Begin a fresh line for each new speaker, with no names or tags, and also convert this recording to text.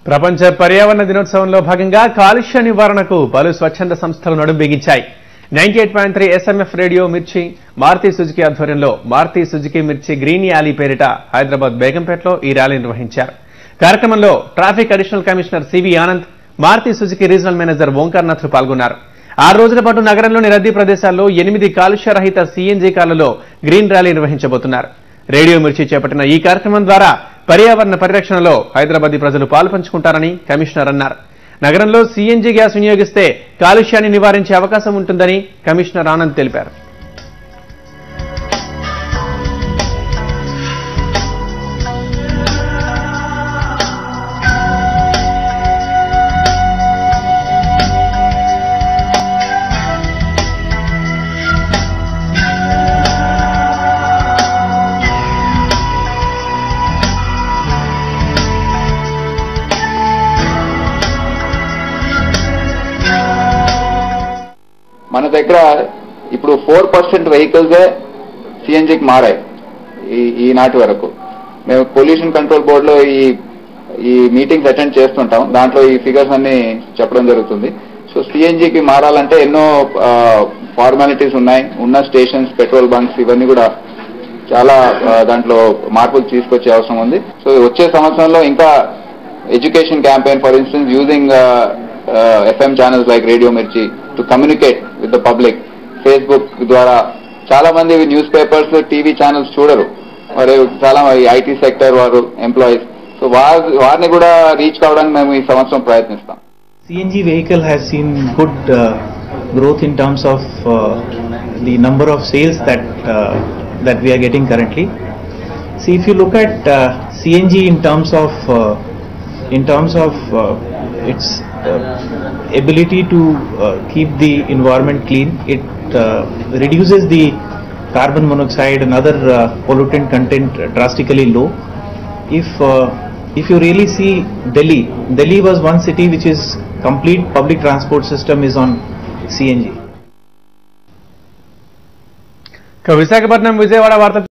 ప్రపంచ పర్యావరణ దినోత్సవంలో భాగంగా కాలుష్య నివారణకు పలు స్వచ్ఛంద సంస్థలు నడుం బిగించాయి. 98.3 SMF రేడియో మిర్చి, మారుతి సుజుకి ఆధ్వర్యంలో Maruti Suzuki Mirchi green rally పేరిట హైదరాబాద్ బేగంపేటలో ఈ ర్యాలీ నిర్వహించారు. కార్యక్రమంలో traffic additional commissioner CV Anand, Maruti Suzuki regional manager Omkarnath పాల్గొన్నారు. 6 రోజుల పాటు నగరంలోని రద్దీ ప్రదేశాల్లో 8 కాలుష్య రహిత CNG కార్లలో గ్రీన్ ర్యాలీ నిర్వహించబోతున్నారు. రేడియో మిర్చి చేపట్టిన ఈ కార్యక్రమం ద్వారా పర్యావరణ పరిరక్షణలో హైదరాబాదీ ప్రజలు పాలుపంచుకుంటారని కమిషనర్ అన్నారు. నగరంలో CNG గ్యాస్ వినియోగిస్తే కాలుష్యాన్ని నివారించే అవకాశం ఉంటుందని కమిషనర్ ఆనంద్ తెలిపారు.
మన దగ్గర ఇప్పుడు 4% వెహికల్స్ CNGకి మారాయి ఈనాటి వరకు. మేము పొల్యూషన్ కంట్రోల్ బోర్డులో ఈ మీటింగ్స్ అటెండ్ చేస్తుంటాం. దాంట్లో ఈ ఫిగర్స్ అన్ని చెప్పడం జరుగుతుంది. సో CNGకి మారాలంటే ఎన్నో ఫార్మాలిటీస్ ఉన్నాయి. ఉన్న స్టేషన్స్, పెట్రోల్ బంక్స్ ఇవన్నీ కూడా చాలా దాంట్లో మార్పులు తీసుకొచ్చే అవసరం ఉంది. సో వచ్చే సంవత్సరంలో ఇంకా education campaign, for instance using FM channels like radio Mirchi to communicate with the public. Facebook ద్వారా చాలా మంది న్యూస్ పేపర్స్, టీవీ ఛానల్స్ చూడరు. మరి చాలా IT సెక్టర్ వారు ఎంప్లాయీస్, సో వారిని కూడా రీచ్ కావడానికి మేము ఈ సంవత్సరం ప్రయత్నిస్తాం.
CNG vehicle has seen good growth in terms of the number of sales that we are getting currently. See, if you look at CNG in terms of its ability to keep the environment clean, it reduces the carbon monoxide and other pollutant content drastically low. If you really see Delhi was one city which is complete public transport system is on CNG.
Visakhapatnam, Vijayawada వార్త